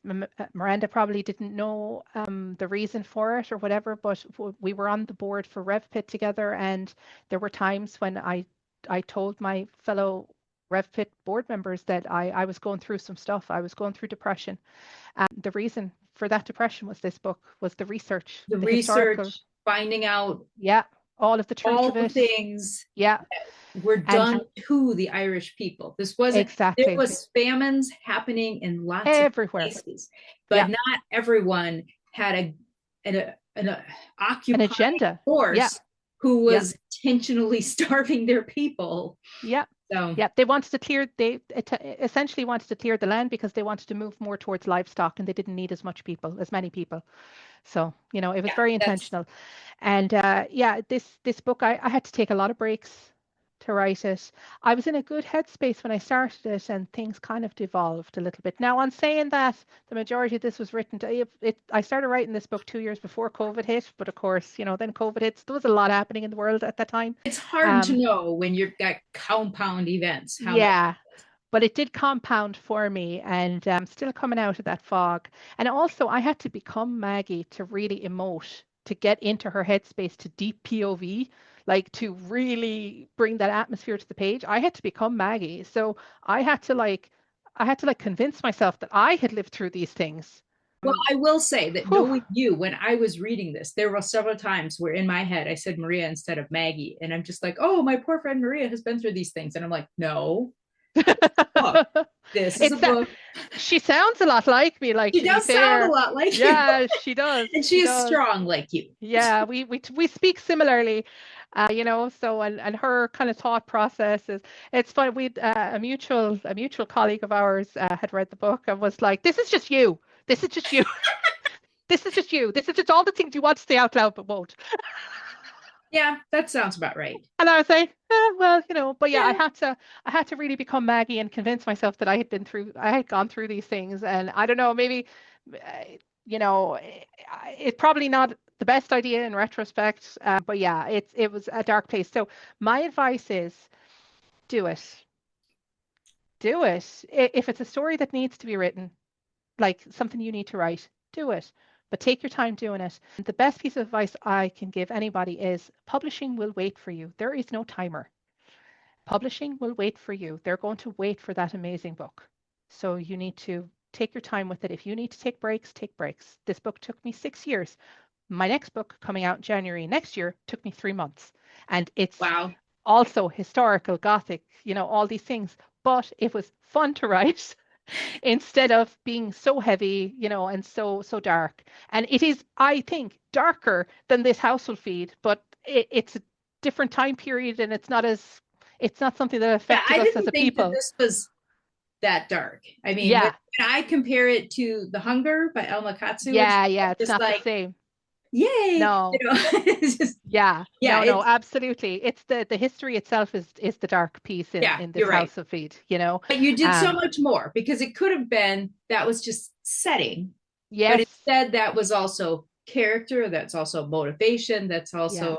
Miranda probably didn't know the reason for it or whatever, but we were on the board for RevPit together, and there were times when I told my fellow RevPit board members that I was going through some stuff. I was going through depression. The reason for that depression was this book, was the research, The the historical, research, finding out yeah, all of the truth all of the it. things Yeah, were and done to the Irish people. This wasn't, there exactly, was famines happening in lots of everywhere. places, Yeah, but not everyone had an an occupying agenda. Yeah, force who yeah, was intentionally starving their people. yeah. So Yeah, they wanted to clear, they essentially wanted to clear the land because they wanted to move more towards livestock and they didn't need as much people, as many people. So, you know, it was yeah, very that's intentional. And yeah, this book, I had to take a lot of breaks to write it. I was in a good headspace when I started it, and things kind of devolved a little bit. Now, on saying that, the majority of this was written I started writing this book 2 years before COVID hit, but of course, you know, then COVID hits. There was a lot happening in the world at that time. it's hard to know when you've got compound events how much. Yeah, but it did compound for me, and I'm still coming out of that fog. And also, I had to become Maggie to really emote, to get into her headspace, to deep POV, like to really bring that atmosphere to the page. I had to become Maggie. So I had to like convince myself that I had lived through these things. Well, I will say that Whew. knowing you, when I was reading this, there were several times where in my head I said Maria instead of Maggie. And I'm just like, oh, my poor friend Maria has been through these things. And I'm like, no, book. This is a It's that book. she sounds a lot like me, like She to be does sound a fair. lot like you. Yeah, she does. And she She is does. strong like you. Yeah, we speak similarly, you know. So and her kind of thought process is, it's funny. We a mutual colleague of ours had read the book and was like, "This is just you. This is just you. This is just you. This is just all the things you want to say out loud but won't." Yeah, that sounds about right. And I was like, well, you know, but yeah, Yeah. I had to really become Maggie and convince myself that I had gone through these things, and I don't know, maybe, uh, you know, it's probably not the best idea in retrospect, but yeah, it was a dark place. So my advice is, do it, do it. If it's a story that needs to be written, like something you need to write, do it. But take your time doing it. The best piece of advice I can give anybody is publishing will wait for you. There is no timer. Publishing will wait for you. They're going to wait for that amazing book. So you need to take your time with it. If you need to take breaks, take breaks. This book took me 6 years. My next book coming out in January next year took me 3 months. And it's Wow. also historical, Gothic, you know, all these things. But it was fun to write instead of being so heavy, you know, and so dark. And it is, I think, darker than this household feed, but it's a different time period, and it's not something that Yeah, affected I us as didn't a think that people. this was that dark. I mean, Yeah, when I compare it to The Hunger by Elma Katsu, or yeah, something, yeah. It's just not the like, same. yay, No. it's just, Yeah. yeah, No, no, it's, absolutely. It's the history itself is the dark piece yeah, in this you're right. house of feed, you know. But you did so Um, much more because it could have been that was just setting, but yes. instead that was also character, that's also motivation, that's Yeah. also,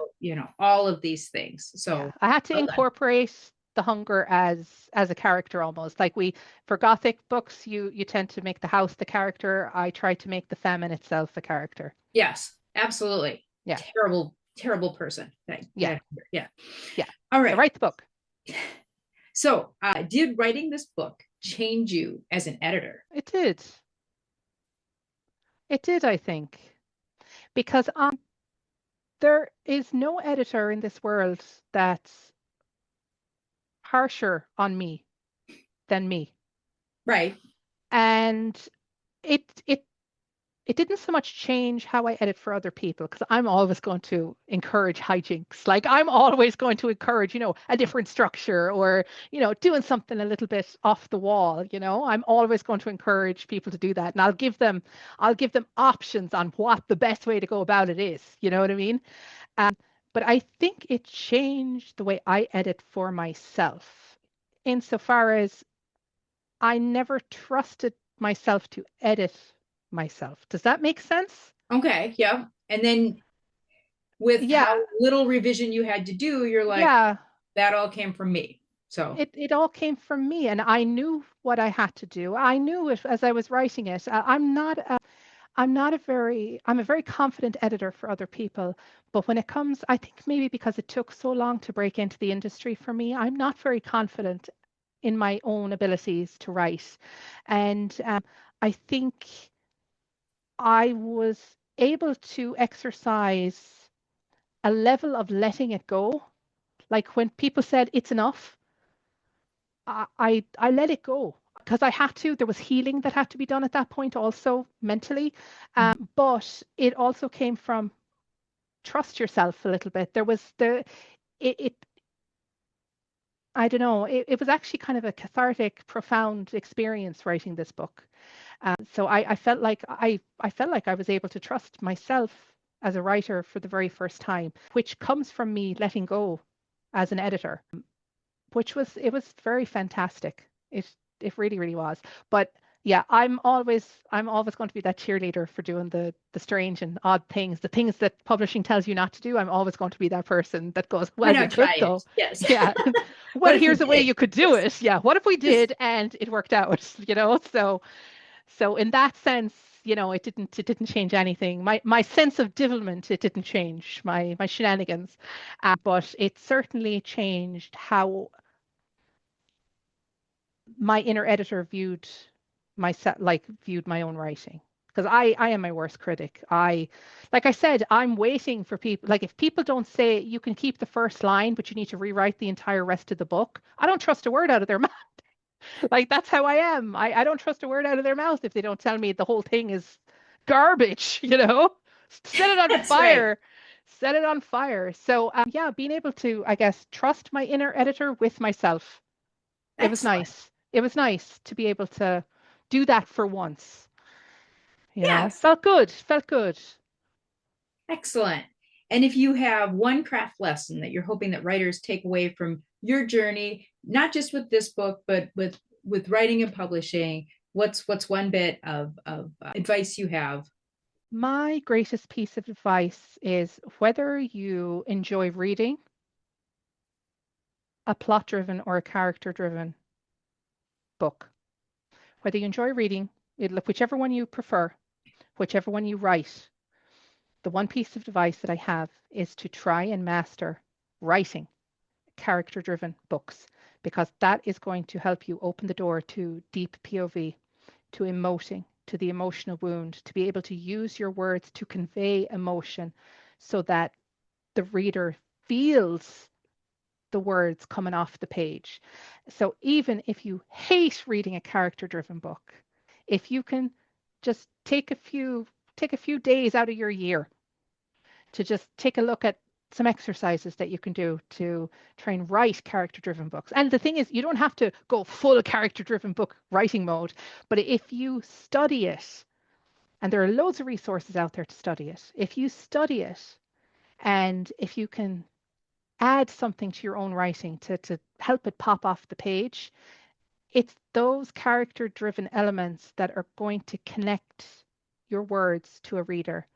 all of these things. Yeah, So I had to well done. incorporate the hunger as a character almost. Like we for Gothic books, you tend to make the house the character. I try to make the famine itself a character. Yes, absolutely. Yeah, Terrible, terrible person. yeah, Yeah. yeah. All So right. write the book. So, did writing this book change you as an editor? It did. It did, I think, because there is no editor in this world that's harsher on me than me, Right. and it it didn't so much change how I edit for other people because I'm always going to encourage hijinks. Like I'm always going to encourage, you know, a different structure or, you know, doing something a little bit off the wall, you know. I'm always going to encourage people to do that. And I'll give them options on what the best way to go about it is. You know what I mean? But I think it changed the way I edit for myself insofar as I never trusted myself to edit myself. Does that make sense? Okay. Yeah. And then with Yeah, how little revision you had to do, you're like, yeah, that all came from me. So It all came from me, and I knew what I had to do. I knew it as I was writing it. I'm a very confident editor for other people, but when it comes, I think maybe because it took so long to break into the industry for me, I'm not very confident in my own abilities to write. And I think I was able to exercise a level of letting it go. Like when people said it's enough, I let it go because I had to. There was healing that had to be done at that point, also mentally. But it also came from trust yourself a little bit. There was it I don't know, it was actually kind of a cathartic, profound experience writing this book. So I felt like I felt like I was able to trust myself as a writer for the very first time, which comes from me letting go as an editor, which was it was very fantastic. It really, really was. But yeah, I'm always going to be that cheerleader for doing the strange and odd things, the things that publishing tells you not to do. I'm always going to be that person that goes, why well, we not could try it? though. Yes. Yeah. What Well, if we here's a way did? you could do Yes. it. Yeah. What if we Yes. did and it worked out, So in that sense, it didn't change anything. My sense of development, it didn't change my shenanigans, but it certainly changed how my inner editor viewed viewed my own writing, because I am my worst critic. Like I said, I'm waiting for people, like if people don't say you can keep the first line but you need to rewrite the entire rest of the book, I don't trust a word out of their mouth. Like that's how I am. I don't trust a word out of their mouth if they don't tell me the whole thing is garbage. Set it on That's right. fire. Set it on fire. So yeah, being able to, I guess, trust my inner editor with myself, it was Excellent. nice. It was nice to be able to do that for once. Yes. Felt good. Felt good. Excellent. And if you have one craft lesson that you're hoping that writers take away from your journey, not just with this book, but with writing and publishing, what's one bit of advice you have? My greatest piece of advice is whether you enjoy reading a plot driven or a character driven book, whether you enjoy reading, whichever one you prefer, whichever one you write, the one piece of advice that I have is to try and master writing character driven books, because that is going to help you open the door to deep POV, to emoting, to the emotional wound, to be able to use your words to convey emotion so that the reader feels the words coming off the page. So even if you hate reading a character driven book, if you can just take a few days out of your year to just take a look at some exercises that you can do to try and write character driven books. And the thing is, you don't have to go full character driven book writing mode, but if you study it, and there are loads of resources out there to study it, if you study it and if you can add something to your own writing to help it pop off the page, it's those character driven elements that are going to connect your words to a reader,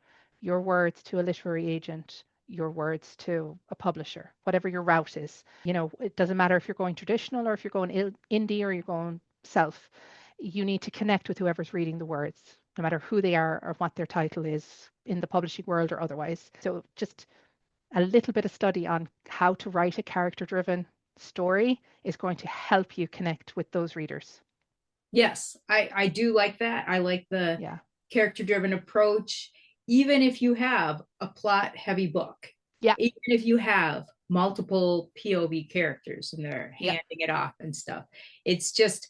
your words to a literary agent, your words to a publisher, whatever your route is. It doesn't matter if you're going traditional or if you're going indie or you're going self. You need to connect with whoever's reading the words, no matter who they are or what their title is in the publishing world or otherwise. So just a little bit of study on how to write a character driven story is going to help you connect with those readers. Yes, I do like that. I like the Yeah. character driven approach, even if you have a plot heavy book, Yeah. even if you have multiple POV characters and they're Yeah. handing it off and stuff. It's just,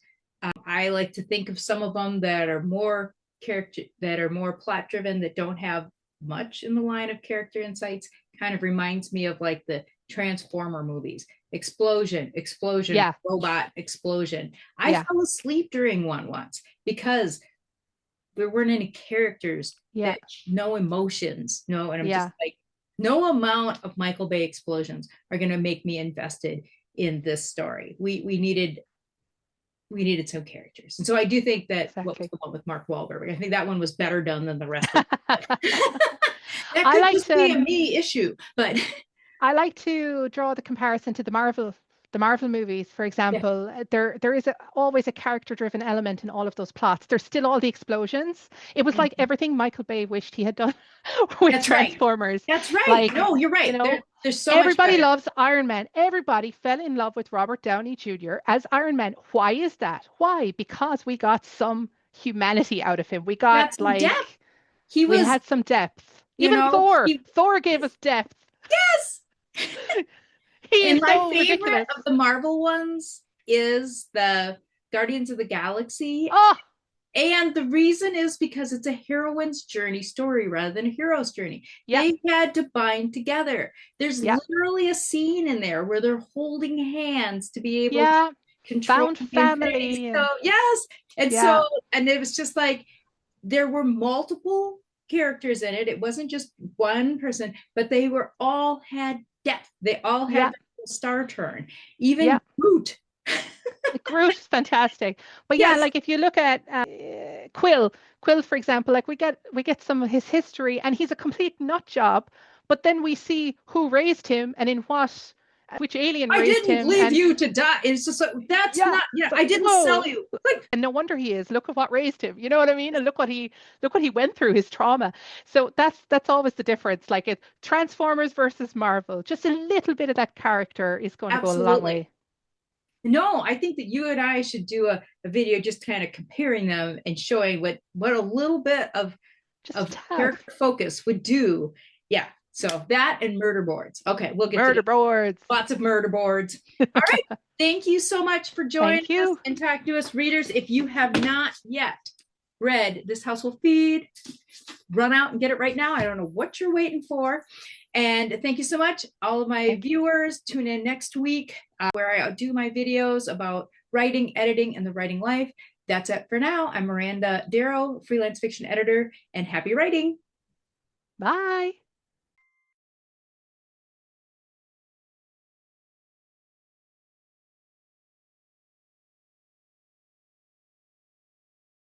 I like to think of some of them that are more plot driven, that don't have much in the line of character insights. Kind of reminds me of like the Transformer movies. Explosion, explosion, Yeah. robot, explosion. I Yeah. fell asleep during one once because there weren't any characters, Yeah. that no emotions, no, and I'm just Yeah. like, no amount of Michael Bay explosions are going to make me invested in this story. We needed some characters, and so I do think that, what was Exactly. the one with Mark Wahlberg? I think that one was better done than the rest of it. That I could like just be to a me issue, but I like to draw the comparison to the Marvel the Marvel movies, for Yeah. example, there is always a character-driven element in all of those plots. There's still all the explosions. It was like Mhm. everything Michael Bay wished he had done with That's right. Transformers. That's right. Like, No, you're you right. know, There's so much everybody better. loves Iron Man. Everybody fell in love with Robert Downey Jr. as Iron Man. Why is that? Why? Because we got some humanity out of him. We got Got some depth. like He we was, had some depth. you Even know, Thor. he, Thor gave us depth. yes. He And is my so favorite ridiculous. of the Marvel ones is the Guardians of the Galaxy. Oh, And the reason is because it's a heroine's journey story rather than a hero's journey. yeah, They had to bind together. There's yeah, literally a scene in there where they're holding hands to be able to yeah. control Found the Infinity family Stone. and Yes. And so, yeah, and it was just like there were multiple characters in it. It wasn't just one person, but they were all had depth. They all had yeah, the star turn. yeah. Even Groot. Groot is fantastic. But yeah, Yes, like if you look at Quill, for example, like we get some of his history, and he's a complete nut job. But then we see who raised him and in what, which alien I raised didn't him, leave and you to die. It's just like that's yeah, not. Yeah, it's like I didn't sell whoa. you. Like And no wonder he is. Look at what raised him. You know what I mean? And look what he went through, his trauma. So that's always the difference. Like it Transformers versus Marvel. Just a little bit of that character is going to go a long absolutely. way. No, I think that you and I should do a video just kind of comparing them and showing what a little bit Just a of tad. character focus would do. Yeah. So that and murder boards. Okay, we'll get to Murder that. boards. Lots of murder boards. All right. Thank you so much for joining Thank us you. and talking to us, readers. If you have not yet read This House Will Feed, run out and get it right now. I don't know what you're waiting for. And thank you so much. All of my Thank you. viewers, tune in next week where I do my videos about writing, editing, and the writing life. That's it for now. I'm Miranda Tureaud, freelance fiction editor, and happy writing. Bye.